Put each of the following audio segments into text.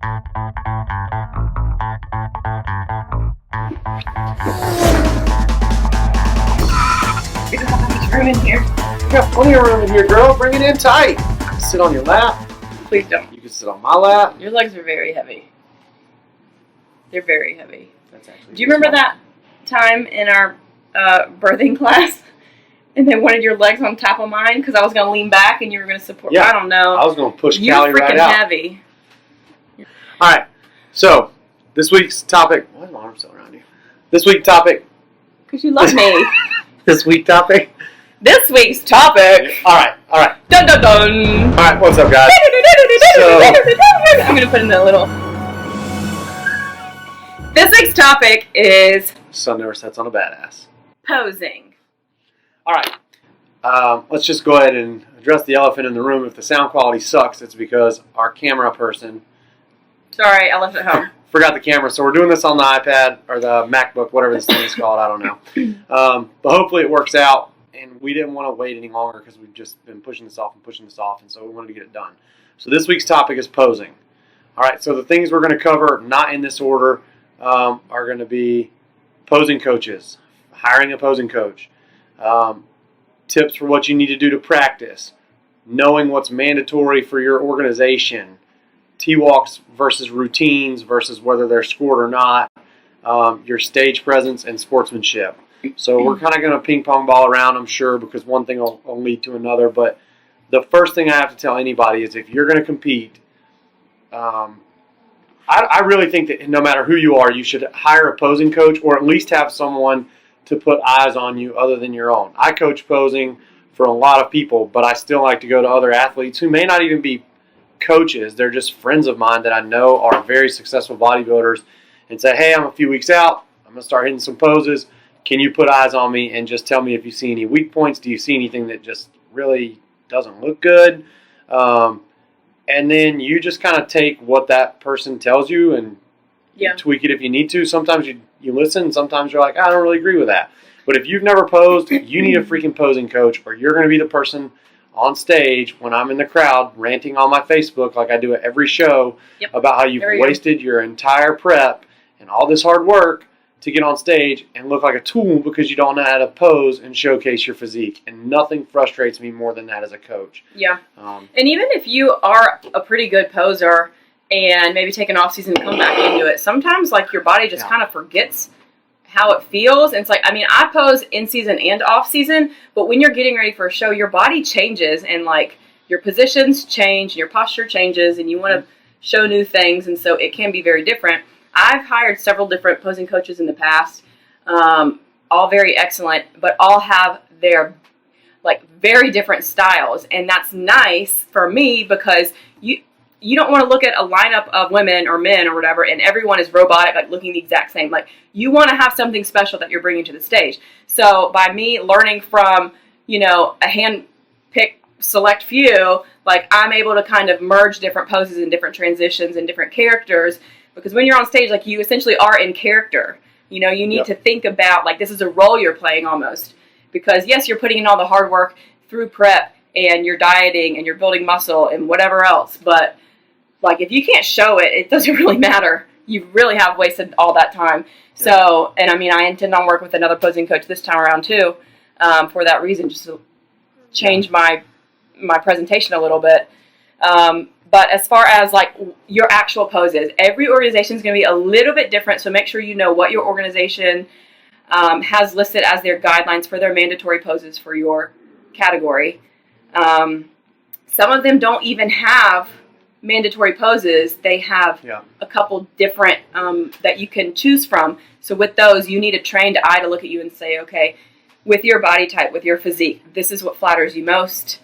We don't have that much room in here. You got plenty of room in here, girl. Bring it in tight. Sit on your lap. Please don't. You can sit on my lap. Your legs are very heavy. They're very heavy. That's actually. Do you remember that time in our birthing class? And they wanted your legs on top of mine because I was going to lean back and you were going to support. Yeah. I don't know. I was going to push You're Callie right freaking out. heavy. All right. So this week's topic. Why is my arm still around you? This week's topic. Because you love me. This week's topic. This week's topic. All right. Dun dun dun. All right. What's up, guys? I'm going to put in the little. This week's topic is Sun never sets on a badass. posing. All right. Let's just go ahead and address the elephant in the room. If the sound quality sucks, it's because our camera person Sorry, I left it home. forgot the camera. So we're doing this on the iPad or the MacBook, whatever this thing is called. I don't know. But hopefully it works out. And we didn't want to wait any longer because we've just been pushing this off. And so we wanted to get it done. So this week's topic is posing. All right. So the things we're going to cover, not in this order, are going to be posing coaches, hiring a posing coach, tips for what you need to do to practice, knowing what's mandatory for your organization, T-walks versus routines versus whether they're scored or not, your stage presence, and sportsmanship. So we're kind of going to ping pong ball around, I'm sure, because one thing will lead to another. But the first thing I have to tell anybody is if you're going to compete, I really think that no matter who you are, you should hire a posing coach or at least have someone to put eyes on you other than your own. I coach posing for a lot of people, but I still like to go to other athletes who may not even be coaches. They're just friends of mine that I know are very successful bodybuilders and say, hey, I'm a few weeks out. I'm going to start hitting some poses. Can you put eyes on me and just tell me if you see any weak points? Do you see anything that just really doesn't look good? And then you just kind of take what that person tells you and you tweak it if you need to. Sometimes you listen. Sometimes you're like, I don't really agree with that. But if you've never posed, you need a freaking posing coach, or you're going to be the person on stage when I'm in the crowd ranting on my Facebook like I do at every show about how you've wasted your entire prep and all this hard work to get on stage and look like a tool because you don't know how to pose and showcase your physique. And nothing frustrates me more than that as a coach. Yeah. And even if you are a pretty good poser and maybe take an off season and come back into it, sometimes like your body just kind of forgets how it feels. And it's like, I mean, I pose in season and off season, but when you're getting ready for a show, your body changes and like your positions change and your posture changes and you want to show new things. And so it can be very different. I've hired several different posing coaches in the past, all very excellent, but all have their like very different styles. And that's nice for me because you don't want to look at a lineup of women or men or whatever and everyone is robotic, like looking the exact same. Like you want to have something special that you're bringing to the stage. So by me learning from, you know, a hand-picked select few, like I'm able to kind of merge different poses and different transitions and different characters. Because when you're on stage, like you essentially are in character. You know, you need to think about, like, this is a role you're playing almost. Because, yes, you're putting in all the hard work through prep and you're dieting and you're building muscle and whatever else. But, like, if you can't show it, it doesn't really matter. You really have wasted all that time. Yeah. So, and I mean, I intend on working with another posing coach this time around, too, for that reason, just to change my presentation a little bit. But as far as like your actual poses, every organization is going to be a little bit different. So make sure you know what your organization has listed as their guidelines for their mandatory poses for your category. Some of them don't even have mandatory poses. They have a couple different that you can choose from. So with those, you need a trained eye to look at you and say, okay, with your body type, with your physique, this is what flatters you most.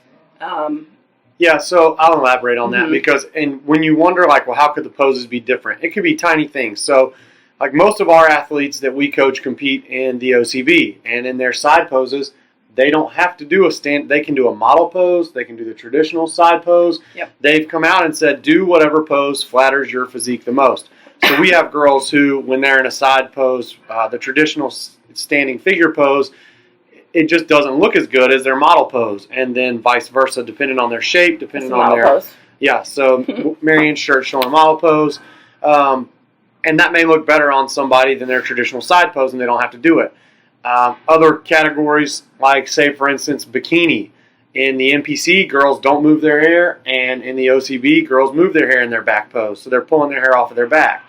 Yeah, so I'll elaborate on that because, and when you wonder, like, well, how could the poses be different? It could be tiny things. So, like most of our athletes that we coach compete in the OCB, and in their side poses, they don't have to do a stand. They can do a model pose. They can do the traditional side pose. Yep. They've come out and said, do whatever pose flatters your physique the most. So we have girls who, when they're in a side pose, the traditional standing figure pose, it just doesn't look as good as their model pose, and then vice versa, depending on their shape, depending on Yeah, so Marianne's shirt showing a model pose. And that may look better on somebody than their traditional side pose, and they don't have to do it. Other categories, like, say, for instance, bikini. In the NPC, girls don't move their hair, and in the OCB, girls move their hair in their back pose, so they're pulling their hair off of their back.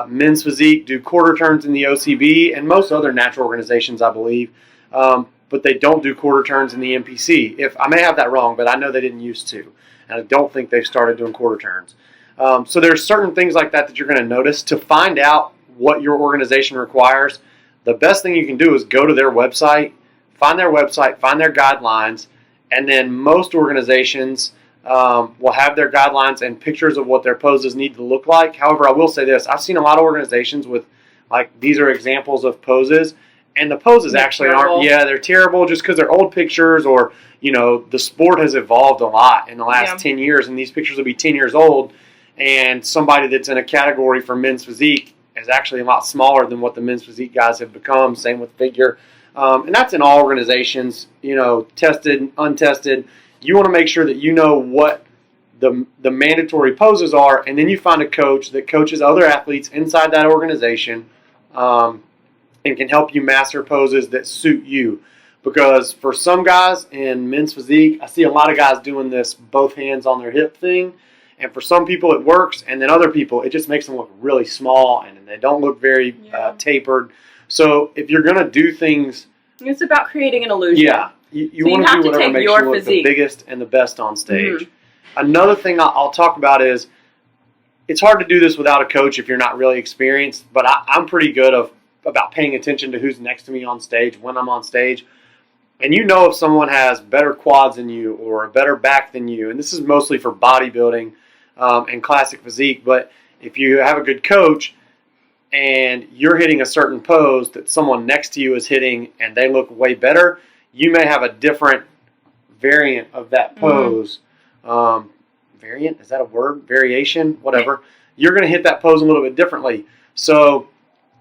Men's physique do quarter turns in the OCB, and most other natural organizations, I believe, but they don't do quarter turns in the NPC. If I may have that wrong, but I know they didn't used to, and I don't think they've started doing quarter turns. So there's certain things like that that you're going to notice. To find out what your organization requires, the best thing you can do is go to their website, find their guidelines, and then most organizations will have their guidelines and pictures of what their poses need to look like. However, I will say this. I've seen a lot of organizations with, like, these are examples of poses, and the poses actually aren't, they're terrible just because they're old pictures, or, the sport has evolved a lot in the last 10 years, and these pictures will be 10 years old, and somebody that's in a category for men's physique is actually a lot smaller than what the men's physique guys have become. Same with figure. And that's in all organizations, tested, untested. You want to make sure that you know what the mandatory poses are, and then you find a coach that coaches other athletes inside that organization and can help you master poses that suit you. Because for some guys in men's physique, I see a lot of guys doing this both hands on their hip thing. And for some people it works, and then other people it just makes them look really small, and they don't look very tapered. So if you're going to do things... It's about creating an illusion. Yeah. You want to do whatever makes you look the biggest and the best on stage. Mm-hmm. Another thing I'll talk about is, it's hard to do this without a coach if you're not really experienced, but I'm pretty good about paying attention to who's next to me on stage when I'm on stage. And if someone has better quads than you or a better back than you, and this is mostly for bodybuilding and classic physique, but if you have a good coach and you're hitting a certain pose that someone next to you is hitting and they look way better, you may have a different variant of that pose. Variant, is that a word? Variation? Whatever. You're going to hit that pose a little bit differently. So,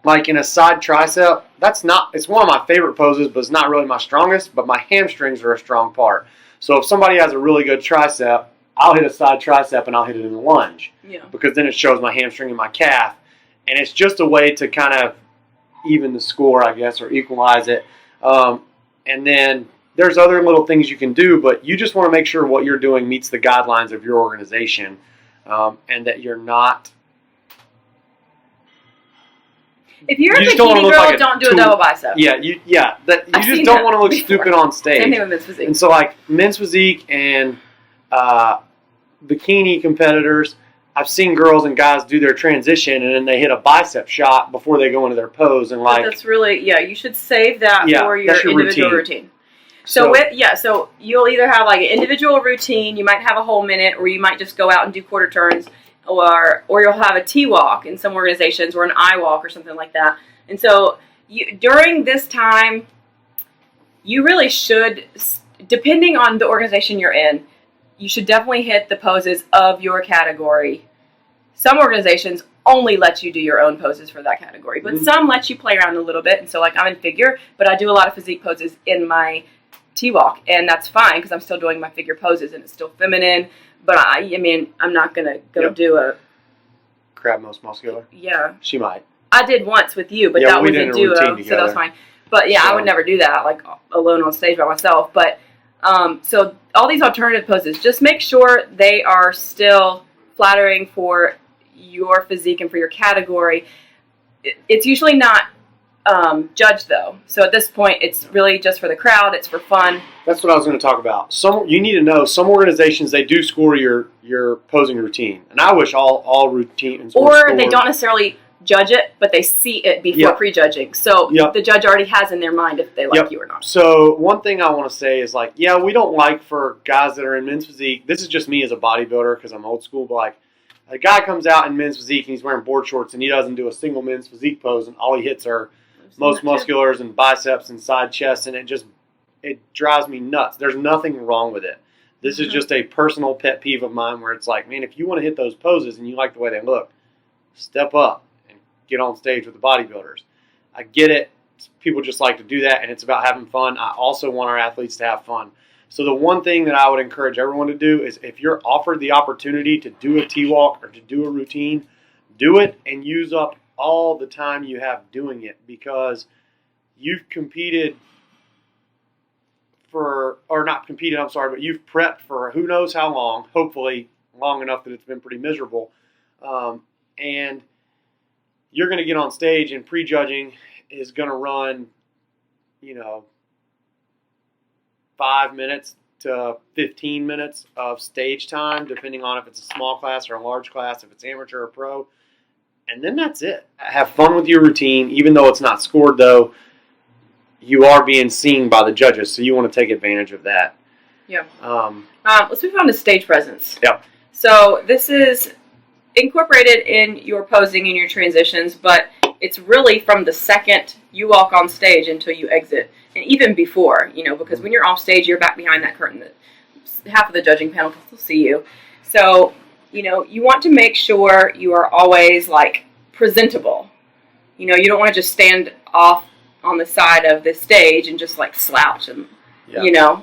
like in a side tricep, it's one of my favorite poses, but it's not really my strongest, but my hamstrings are a strong part. So if somebody has a really good tricep, I'll hit a side tricep and I'll hit it in a lunge. Yeah. Because then it shows my hamstring and my calf. And it's just a way to kind of even the score, I guess, or equalize it. And then there's other little things you can do, but you just want to make sure what you're doing meets the guidelines of your organization, and that you're not... If you're a bikini girl, don't do a double bicep. Yeah, you just don't want to look stupid on stage. Same thing with men's physique. And so, like, men's physique and bikini competitors, I've seen girls and guys do their transition and then they hit a bicep shot before they go into their pose, and but that's really you should save that for your individual routine. So you'll either have like an individual routine, you might have a whole minute, or you might just go out and do quarter turns, or you'll have a T-walk in some organizations, or an I-walk or something like that. And so during this time, you really should, depending on the organization you're in, you should definitely hit the poses of your category. Some organizations only let you do your own poses for that category, but some let you play around a little bit. And so, like, I'm in figure, but I do a lot of physique poses in my T-walk, and that's fine because I'm still doing my figure poses, and it's still feminine. But I mean, I'm not gonna go do a crab most muscular. Yeah, she might. I did once with you, but that was a duo, so that's fine. But yeah, I would never do that like alone on stage by myself. But so all these alternative poses, just make sure they are still flattering for your physique and for your category. It's usually not judged though, so at this point it's really just for the crowd. It's for fun. That's what I was going to talk about. You need to know, some organizations, they do score your posing routine, and I wish all routines were or scored. They don't necessarily judge it, but they see it before prejudging, so the judge already has in their mind if they like you or not. So one thing I want to say is, like, we don't like, for guys that are in men's physique, this is just me as a bodybuilder because I'm old school, but like, a guy comes out in men's physique and he's wearing board shorts and he doesn't do a single men's physique pose, and all he hits are most musculars and biceps and side chests, and it drives me nuts. There's nothing wrong with it. This is just a personal pet peeve of mine where it's like, man, if you want to hit those poses and you like the way they look, step up and get on stage with the bodybuilders. I get it. People just like to do that, and it's about having fun. I also want our athletes to have fun. So the one thing that I would encourage everyone to do is if you're offered the opportunity to do a T-walk or to do a routine, do it and use up all the time you have doing it, because you've competed for, or not competed, I'm sorry, but you've prepped for who knows how long, hopefully long enough that it's been pretty miserable. And you're going to get on stage and prejudging is going to run, 5 minutes to 15 minutes of stage time, depending on if it's a small class or a large class, if it's amateur or pro. And then that's it. Have fun with your routine. Even though it's not scored, though, you are being seen by the judges, so you want to take advantage of that. Yeah. Let's move on to stage presence. Yep. So this is incorporated in your posing and your transitions, but it's really from the second you walk on stage until you exit, and even before, because when you're off stage, you're back behind that curtain that half of the judging panel can still see you. So, you want to make sure you are always, presentable. You don't want to just stand off on the side of the stage and just, slouch and,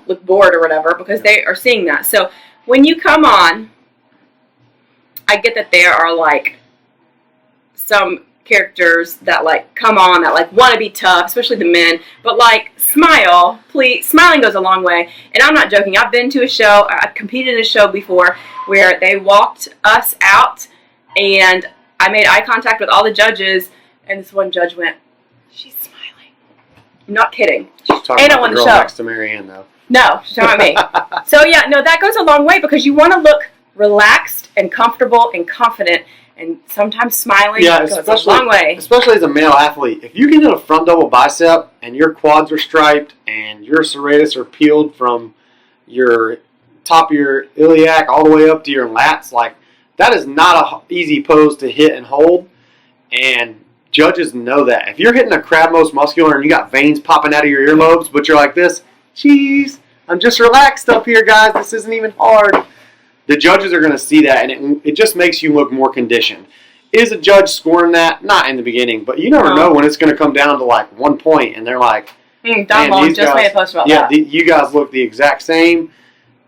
look bored or whatever, because they are seeing that. So when you come on, I get that there are, some characters that come on that want to be tough, especially the men, but smile, please. Smiling goes a long way, and I'm not joking. I've been to a show, I've competed in a show before where they walked us out and I made eye contact with all the judges, and this one judge went, "She's smiling." I'm not kidding. She's talking about the girl next to Marianne, though. No, she's talking about me. So yeah, no, that goes a long way, because you want to look relaxed and comfortable and confident. And sometimes smiling goes a long way. Especially as a male athlete. If you can hit a front double bicep and your quads are striped and your serratus are peeled from your top of your iliac all the way up to your lats, that is not an easy pose to hit and hold. And judges know that. If you're hitting a crab most muscular and you got veins popping out of your earlobes, but you're like this, geez, I'm just relaxed up here, guys. This isn't even hard. The judges are going to see that, and it just makes you look more conditioned. Is a judge scoring that? Not in the beginning, but you never know when it's going to come down to 1 point, and they're like, Don Long just made a post about that. Yeah, you guys look the exact same,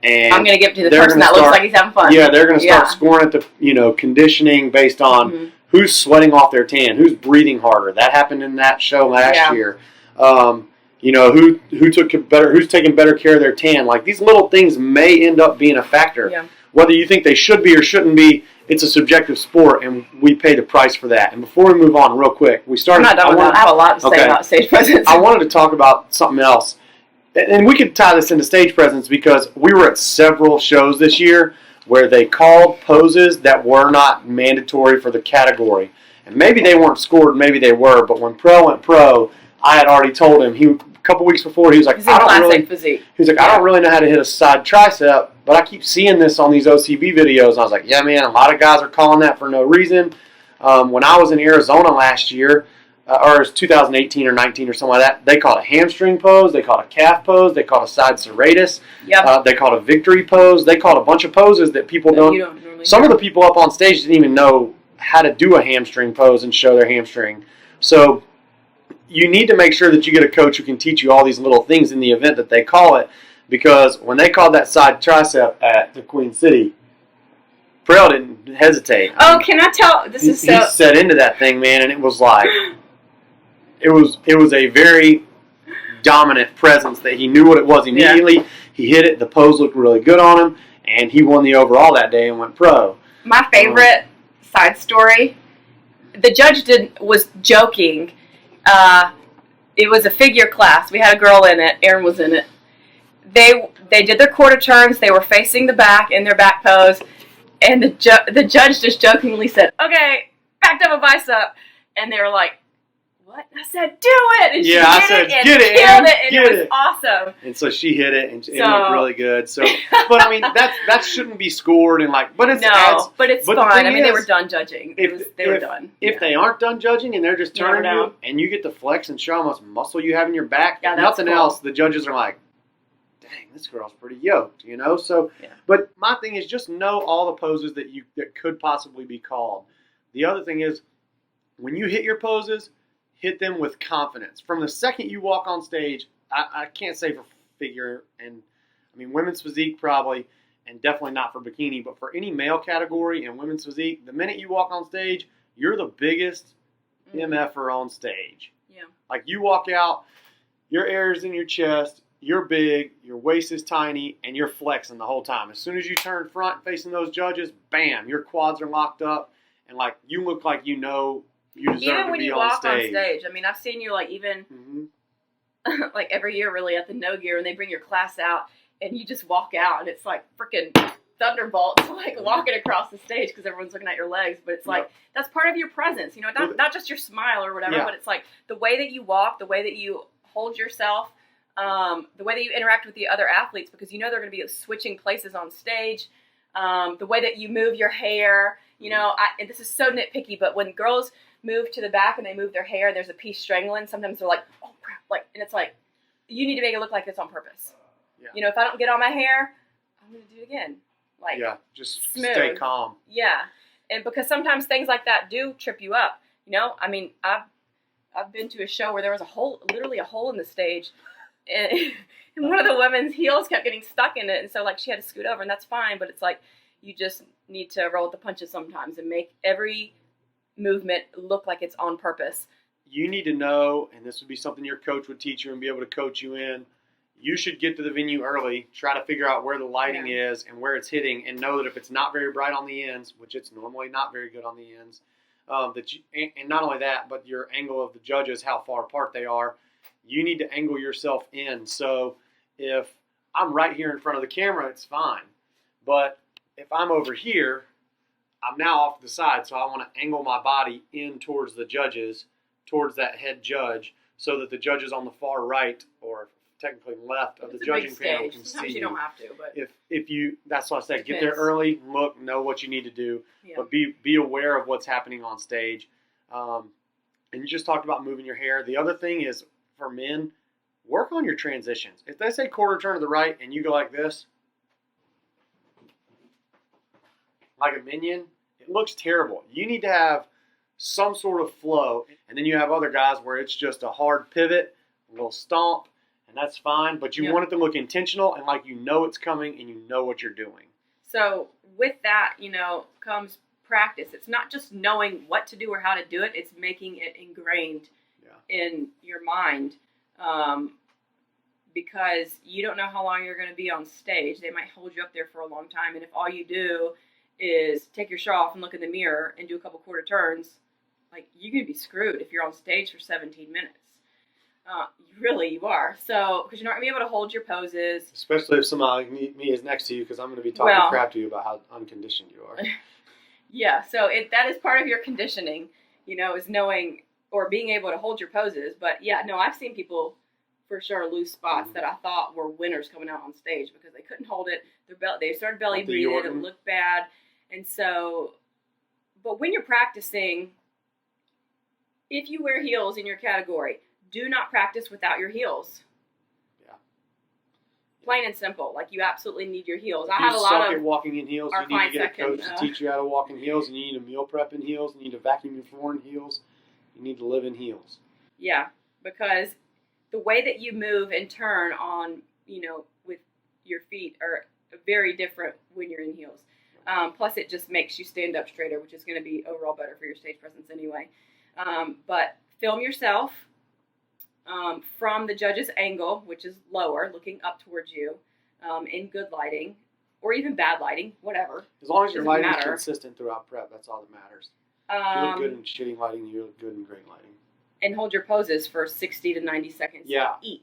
and I'm going to give it to the person that looks like he's having fun. Yeah, they're going to start scoring at the conditioning based on who's sweating off their tan, who's breathing harder. That happened in that show last year. Who's taking better care of their tan. These little things may end up being a factor. Yeah. Whether you think they should be or shouldn't be, it's a subjective sport, and we pay the price for that. And before we move on, real quick, we started. I'm not done with that. I have a lot to say about stage presence. I wanted to talk about something else, and we could tie this into stage presence, because we were at several shows this year where they called poses that were not mandatory for the category, and maybe they weren't scored, maybe they were. But when Pro went pro, I had already told him a couple weeks before, he was like, I don't really know how to hit a side tricep, but I keep seeing this on these OCB videos. And I was like, yeah, man, a lot of guys are calling that for no reason. When I was in Arizona last year, or it was 2018 or 19 or something like that, they called a hamstring pose, they called a calf pose, they called a side serratus, they called a victory pose, they called a bunch of poses that people don't some of the people up on stage didn't even know how to do a hamstring pose and show their hamstring. So you need to make sure that you get a coach who can teach you all these little things in the event that they call it, because when they called that side tricep at the Queen City, Prell didn't hesitate. Can I tell? He set into that thing, man, and it was it was a very dominant presence that he knew what it was immediately. Yeah. He hit it. The pose looked really good on him, and he won the overall that day and went pro. My favorite side story, the judge was joking. It was a figure class. We had a girl in it. Erin was in it. They did their quarter turns. They were facing the back in their back pose, and the judge just jokingly said, "Okay, back up a bicep," and they were like, "What?" I said, "Do it!" And she I said, "Get it!" Killed it, and it was awesome. And so she hit it, and it looked really good. So, but I mean, that shouldn't be scored and but it's but it's fun. I mean, they were done judging. They were done. If they aren't done judging and they're just turning you, and you get to flex and show how much muscle you have in your back, if nothing else, the judges are like, "Dang, this girl's pretty yoked," So, but my thing is just know all the poses that could possibly be called. The other thing is, when you hit your poses, hit them with confidence. From the second you walk on stage, I can't say for figure and I mean, women's physique probably, and definitely not for bikini, but for any male category in women's physique, the minute you walk on stage, you're the biggest MFer on stage. Yeah. Like you walk out, your air is in your chest, you're big, your waist is tiny, and you're flexing the whole time. As soon as you turn front facing those judges, bam, your quads are locked up, and like you look like you know you deserve even to when be you on walk stage. on stage, I mean, I've seen you like even like every year really at the No Gear, and they bring your class out, and you just walk out, and it's like freaking thunderbolts like walking across the stage because everyone's looking at your legs, but it's like that's part of your presence, you know, not just your smile or whatever, but it's like the way that you walk, the way that you hold yourself, the way that you interact with the other athletes, because you know they're going to be switching places on stage, the way that you move your hair, you know, and this is so nitpicky, but when girls move to the back and they move their hair and there's a piece strangling, sometimes they're like, oh crap, like, and it's like, you need to make it look like it's on purpose. Yeah. You know, if I don't get on my hair, I'm going to do it again. Like, just smooth. Stay calm. Yeah. And because sometimes things like that do trip you up, you know, I mean, I've been to a show where there was literally a hole in the stage, and one of the women's heels kept getting stuck in it, and so like she had to scoot over, and that's fine, but it's like you just need to roll with the punches sometimes and make every movement look like it's on purpose. You need to know, and this would be something your coach would teach you and be able to coach you in, you should get to the venue early, try to figure out where the lighting is and where it's hitting, and know that if it's not very bright on the ends, which it's normally not very good on the ends, and not only that, but your angle of the judges, how far apart they are, you need to angle yourself in. So if I'm right here in front of the camera, it's fine. But if I'm over here, I'm now off to the side, so I want to angle my body in towards the judges, towards that head judge, so that the judges on the far right, or technically left of the judging panel can see you. You don't have to, but if you, that's what I said. Get there early, look, know what you need to do, but be aware of what's happening on stage. And you just talked about moving your hair. The other thing is for men, work on your transitions. If they say quarter turn to the right and you go like this, like a minion, it looks terrible. You need to have some sort of flow, and then you have other guys where it's just a hard pivot, a little stomp, and that's fine, but you want it to look intentional and like you know it's coming and you know what you're doing. So with that, you know, comes practice. It's not just knowing what to do or how to do it, it's making it ingrained in your mind, because you don't know how long you're going to be on stage. They might hold you up there for a long time, and if all you do is take your shirt off and look in the mirror and do a couple quarter turns, like, you're going to be screwed if you're on stage for 17 minutes. You are. So, because you're not going to be able to hold your poses. Especially if somebody like me is next to you, because I'm going to be talking crap to you about how unconditioned you are. Yeah, so that is part of your conditioning, you know, is knowing or being able to hold your poses. But yeah, no, I've seen people for sure lose spots that I thought were winners coming out on stage because they couldn't hold it. They started belly breathing. It looked bad. And so, but when you're practicing, if you wear heels in your category, do not practice without your heels. Yeah. Plain and simple. Like, you absolutely need your heels. I have a lot of walking in heels. You need to get a coach to teach you how to walk in heels, and you need to meal prep in heels. You need to vacuum your floor in heels. You need to live in heels. Yeah, because the way that you move and turn on, you know, with your feet are very different when you're in heels. Plus, it just makes you stand up straighter, which is going to be overall better for your stage presence anyway. But film yourself from the judge's angle, which is lower, looking up towards you, in good lighting, or even bad lighting, whatever. As long as your lighting is consistent throughout prep, that's all that matters. If you look good in shitty lighting, you look good in great lighting. And hold your poses for 60 to 90 seconds each.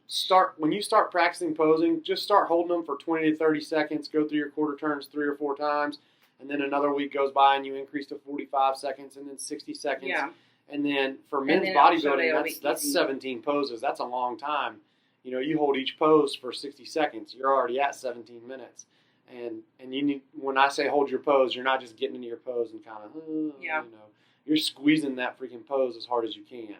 When you start practicing posing, just start holding them for 20 to 30 seconds. Go through your quarter turns 3 or 4 times, and then another week goes by and you increase to 45 seconds and then 60 seconds. Yeah. And then for men's bodybuilding, that's 17 poses. That's a long time. You know, you hold each pose for 60 seconds. You're already at 17 minutes. And you need, when I say hold your pose, you're not just getting into your pose and kind of, you know, you're squeezing that freaking pose as hard as you can.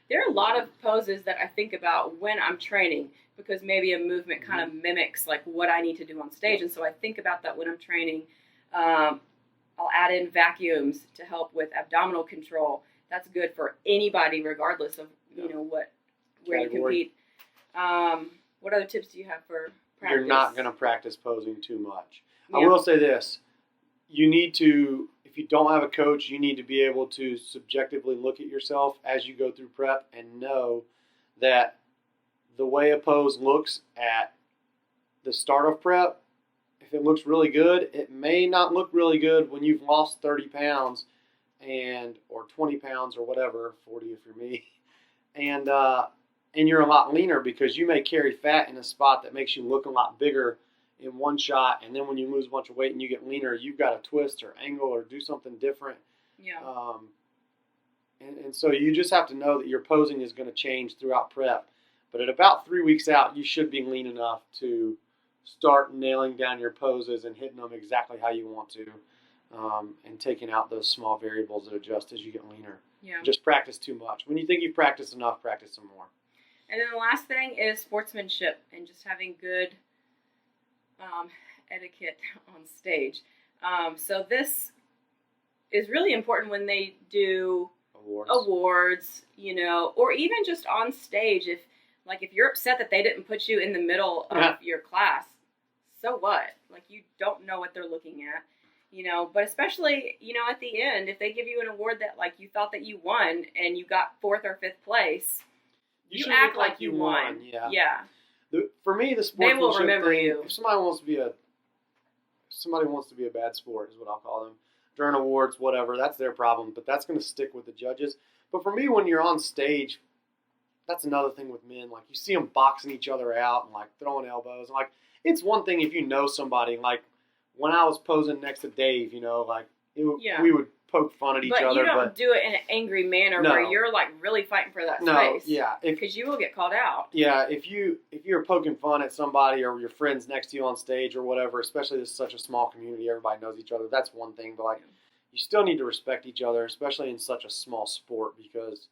There are a lot of poses that I think about when I'm training, because maybe a movement kind of mimics like what I need to do on stage. And so I think about that when I'm training. I'll add in vacuums to help with abdominal control. That's good for anybody, regardless of, you know, where you compete. What other tips do you have for you're not going to practice posing too much. Yeah. I will say this. You need to, if you don't have a coach, you need to be able to subjectively look at yourself as you go through prep and know that the way a pose looks at the start of prep, if it looks really good, it may not look really good when you've lost 30 pounds or 20 pounds or whatever, 40 if you're me, and you're a lot leaner because you may carry fat in a spot that makes you look a lot bigger in one shot, and then when you lose a bunch of weight and you get leaner, you've got to twist or angle or do something different. Yeah. And so you just have to know that your posing is going to change throughout prep. But at about 3 weeks out, you should be lean enough to start nailing down your poses and hitting them exactly how you want to, and taking out those small variables that adjust as you get leaner. Yeah. Just practice too much. When you think you've practiced enough, practice some more. And then the last thing is sportsmanship and just having good etiquette on stage. So this is really important when they do awards, or even just on stage. If you're upset that they didn't put you in the middle of your class, so what? Like, you don't know what they're looking at, but especially, at the end, if they give you an award that, like, you thought that you won and you got 4th or 5th place, you act like you won. Yeah. For me, the sportsmanship they will remember thing, you. If somebody wants to be a bad sport is what I'll call them, during awards, whatever, that's their problem, but that's going to stick with the judges. But for me, when you're on stage, that's another thing with men. Like, you see them boxing each other out and, like, throwing elbows. And, like, it's one thing if you know somebody. Like, when I was posing next to Dave, we would poke fun at each other. But you don't do it in an angry manner where you're, like, really fighting for that space. Yeah. Because you will get called out. Yeah, if you're poking fun at somebody or your friends next to you on stage or whatever, especially this is such a small community, everybody knows each other, that's one thing. But, like, you still need to respect each other, especially in such a small sport, because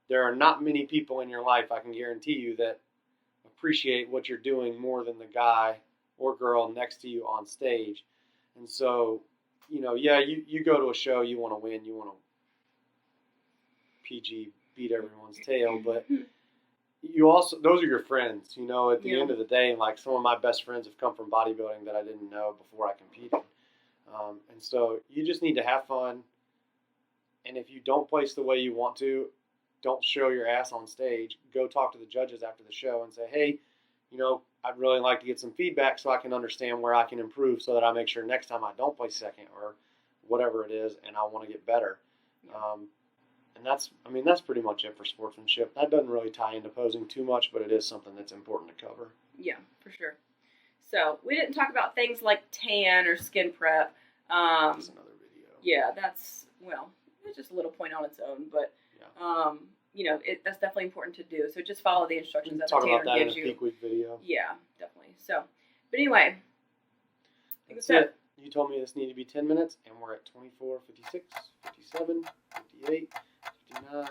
there are not many people in your life, I can guarantee you, that appreciate what you're doing more than the guy or girl next to you on stage. And so, you go to a show, you want to win, you want to PG beat everyone's tail, but you also, those are your friends, at the end of the day. Like, some of my best friends have come from bodybuilding that I didn't know before I competed. And so you just need to have fun. And if you don't place the way you want to, don't show your ass on stage. Go talk to the judges after the show and say, hey, I'd really like to get some feedback so I can understand where I can improve so that I make sure next time I don't place second or whatever it is, and I want to get better. And that's pretty much it for sportsmanship. That doesn't really tie into posing too much, but it is something that's important to cover. Yeah, for sure. So we didn't talk about things like tan or skin prep. That's another video. Yeah, it's just a little point on its own, but that's definitely important to do. So just follow the instructions that the tanner gives you. Talk about that in a peak week video. Yeah, definitely. So, but anyway, that's it. You told me this needed to be 10 minutes, and we're at 24, 56, 57, 58, 59,